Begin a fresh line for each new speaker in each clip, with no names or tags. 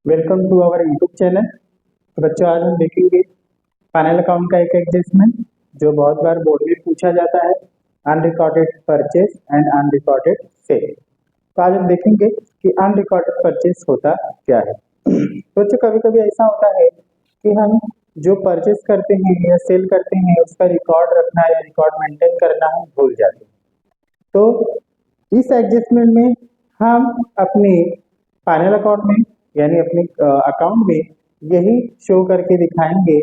Welcome to our YouTube channel. तो बच्चों, आज हम देखेंगे फाइनल अकाउंट का एक एडजस्टमेंट जो बहुत बार बोर्ड में पूछा जाता है, unrecorded purchase and unrecorded sale. तो आज हम देखेंगे कि अनरिकॉर्डेड परचेज होता क्या है। तो बच्चों, कभी कभी ऐसा होता है कि हम जो परचेज करते हैं या सेल करते हैं उसका रिकॉर्ड रखना या रिकॉर्ड मेंटेन करना हम भूल जाते हैं। तो इस एडजस्टमेंट में हम अपने फाइनल अकाउंट में यानी अपने अकाउंट में यही शो करके दिखाएंगे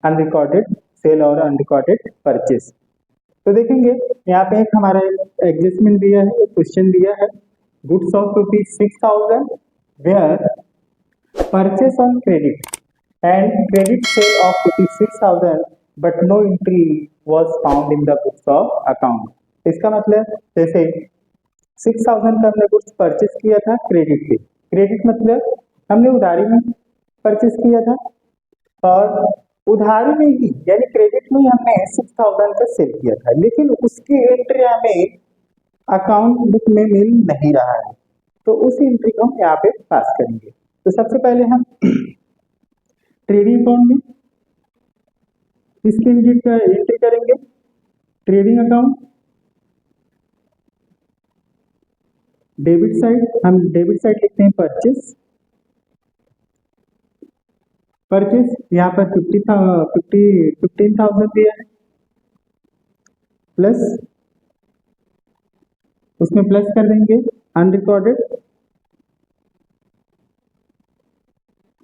अनरिकॉर्डेड सेल और अनरिकॉर्डेड परचेस। तो देखेंगे यहाँ पे एक हमारा एडजस्टमेंट दिया है, एक क्वेश्चन दिया है, goods of ₹6,000 where purchase on credit and credit sale of ₹6,000 but no entry was found in the books of account. इसका मतलब जैसे 6,000 का हमने गुड्स परचेस किया था क्रेडिट पे। क्रेडिट मतलब हमने उधारी में परचेस किया था और उधारी में ही यानी क्रेडिट में ही हमने 6,000 का सेल किया था, लेकिन उसकी एंट्री हमें अकाउंट बुक में मिल नहीं रहा है। तो उस एंट्री को हम यहाँ पे पास करेंगे। तो सबसे पहले हम ट्रेडिंग अकाउंट में इसकी एंट्री करेंगे। ट्रेडिंग अकाउंट डेबिट साइड, हम डेबिट साइड लिखते हैं परचेस। परचेस यहाँ पर 15,000 दिया है, प्लस उसमें प्लस कर देंगे अनरिकॉर्डेड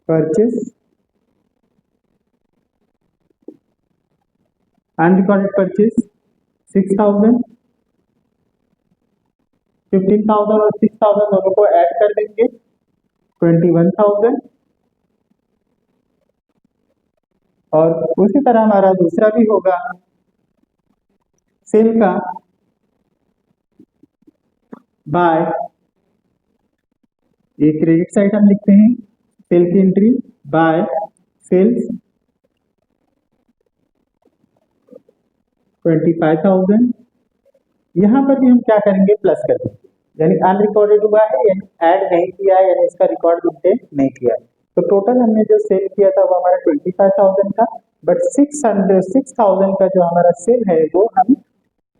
परचेस। अनरिकॉर्डेड परचेस 6,000, 15,000 और 6,000 दोनों को ऐड कर देंगे 21,000। और उसी तरह हमारा दूसरा भी होगा सेल का बाय, ये क्रेडिट साइड हम लिखते हैं, सेल की एंट्री बाय सेल्स 25,000। यहाँ पर भी हम क्या करेंगे, प्लस कर देंगे, यानी अनरिकॉर्डेड हुआ है यानी ऐड नहीं किया है, यानी इसका रिकॉर्ड मेंटेन नहीं किया है। तो टोटल हमने जो सेल किया था वो हमारा 25,000 था, बट 6,000 का जो हमारा सेल है वो हम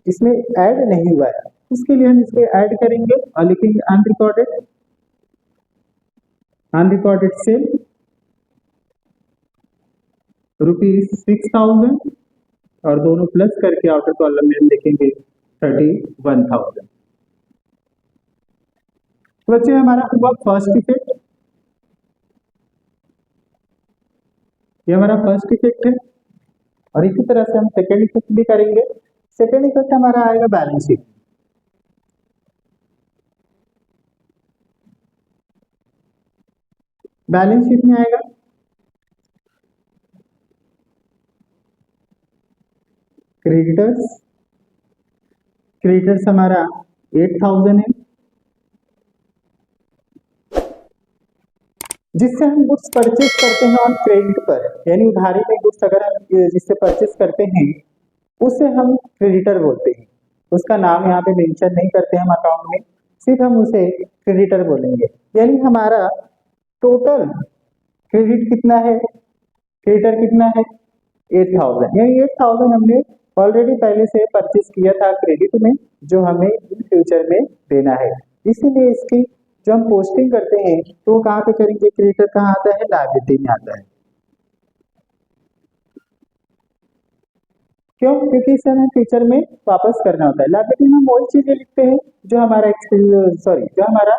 इसमें ऐड नहीं हुआ है, उसके लिए हम इसको ऐड करेंगे और लिखेंगे अनरिकॉर्डेड सेल ₹6,000 और दोनों प्लस करके आउटर कॉलम में हम लिखेंगे 31,000। तो बच्चे हमारा हुआ फर्स्ट इफेक्ट, ये हमारा फर्स्ट इफेक्ट है। और इसी तरह से हम सेकेंड इफेक्ट भी करेंगे। सेकेंड इफेक्ट हमारा आएगा बैलेंस शीट। बैलेंस शीट में आएगा क्रेडिटर्स हमारा 8,000 है, जिससे हम गुड्स परचेज करते हैं ऑन क्रेडिट पर, यानी उधारी में गुड्स अगर हम जिससे परचेज करते हैं उसे हम क्रेडिटर बोलते हैं। उसका नाम यहाँ पे मेंशन नहीं करते हम अकाउंट में, सिर्फ हम उसे क्रेडिटर बोलेंगे। यानी हमारा टोटल क्रेडिट कितना है, क्रेडिटर कितना है 8,000, यानी 8,000 हमने ऑलरेडी पहले से परचेज किया था क्रेडिट में, जो हमें इन फ्यूचर में देना है। इसीलिए इसकी जो हम पोस्टिंग करते हैं तो कहाँ पे करेंगे, क्रेडिटर कहाँ आता है, लायबिलिटी में आता है। क्यों, क्योंकि इसे हमें फ्यूचर में वापस करना होता है। लायबिलिटी में हम वही चीजें लिखते हैं जो हमारा जो हमारा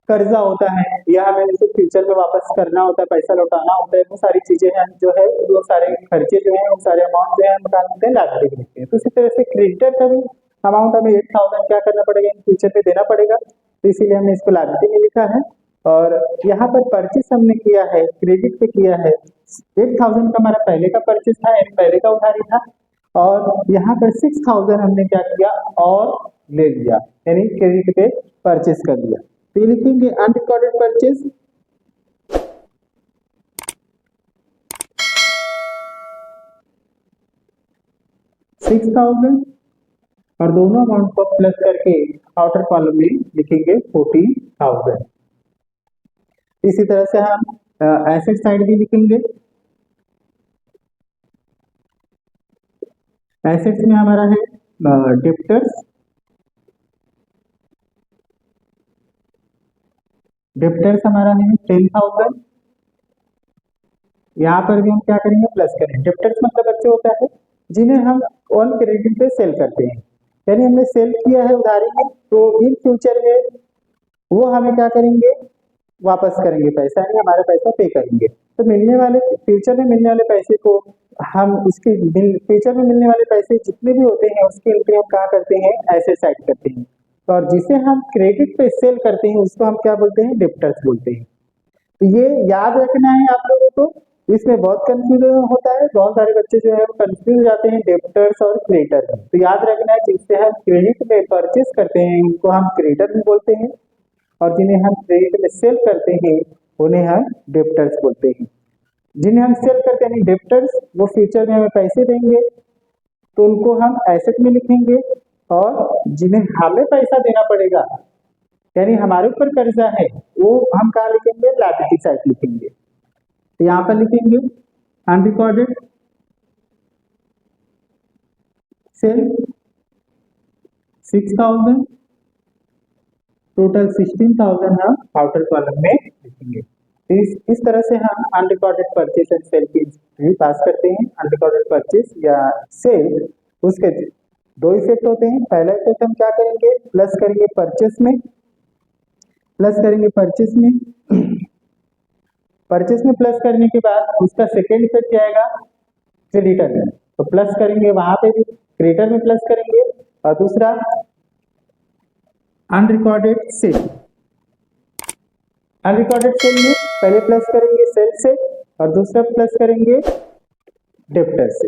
कर्जा होता है या हमें उसे फ्यूचर में वापस करना होता है, पैसा लौटाना होता है, वो सारी चीजें हैं जो है, वो सारे खर्चे जो है, वो सारे अमाउंट जो है हम निकालते हैं लायबिलिटी लिखते हैं। तो इसी तरह से क्रेडिटर का भी अमाउंट हमें 8,000 क्या करना पड़ेगा, इन फ्यूचर में देना पड़ेगा, तो इसीलिए हमने इसको लायबिलिटी में लिखा है। और यहाँ पर परचेस हमने किया है, क्रेडिट पे किया है, 8,000 का हमारा पहले का परचेस था, यानी पहले का उधारी था, और यहाँ पर 6,000 हमने क्या किया और ले लिया, यानी क्रेडिट पे परचेस कर लिया। तो ये लिखेंगे अनरिकॉर्डेड परचेस $6,000 और दोनों अमाउंट को प्लस करके आउटर कॉलम में लिखेंगे 14,000। इसी तरह से हम एसेट साइड भी लिखेंगे। एसेट्स में हमारा है डेप्टर्स। डेप्टर्स हमारा है 10,000। यहाँ पर भी हम क्या करेंगे, प्लस करेंगे। डेप्टर्स मतलब बच्चे होता है जिन्हें हम ऑन क्रेडिट पे सेल करते हैं, यानी हमने सेल किया है उधारी में, तो इन फ्यूचर में वो हमें क्या करेंगे, वापस करेंगे पैसा, यानी हमारा पैसा पे करेंगे। तो मिलने वाले फ्यूचर में मिलने वाले पैसे को हम उसके फ्यूचर में मिलने वाले पैसे जितने भी होते हैं उसकी एंट्री हम क्या करते हैं, एसेट साइड करते हैं। और जिसे हम क्रेडिट पे सेल करते हैं उसको हम क्या बोलते हैं, डेप्टर्स बोलते हैं। तो ये याद रखना है आप लोगों को, इसमें बहुत कंफ्यूजन होता है, बहुत सारे बच्चे जो है वो कंफ्यूज हो जाते हैं डेप्टर्स और क्रेडिटर में। तो याद रखना है जिससे हम क्रेडिट में परचेस करते हैं उनको हम क्रेडिटर भी बोलते हैं, और जिन्हें हम क्रेडिट में सेल करते हैं उन्हें हम डेप्टर्स बोलते हैं। जिन्हें हम सेल करते हैं डेप्टर्स, वो फ्यूचर में हमें पैसे देंगे तो उनको हम एसेट में लिखेंगे, और जिन्हें हमें पैसा देना पड़ेगा यानी हमारे ऊपर कर्जा है वो हम कहाँ लिखेंगे, लायबिलिटी साइड लिखेंगे। तो यहाँ पर लिखेंगे अनरिकॉर्डेड सेल 6,000, टोटल 16,000 हम आउटर कॉलम में लिखेंगे। तो इस तरह से हम अनरिकॉर्डेड परचेस एंड सेल की भी पास करते हैं। अनरिकॉर्डेड परचेस या सेल, उसके दो इफेक्ट होते हैं। पहला इफेक्ट हम क्या करेंगे, प्लस करेंगे परचेस में, प्लस करेंगे परचेस में। परचेस में प्लस करने के बाद उसका सेकेंड इफेक्ट क्या आएगा, क्रेडिटर में। तो प्लस करेंगे वहां पे भी, क्रेडिटर में प्लस करेंगे। और दूसरा अनरिकॉर्डेड सेल, अनरिकॉर्डेड सेल में पहले प्लस करेंगे सेल से और दूसरा प्लस करेंगे डेप्टर से।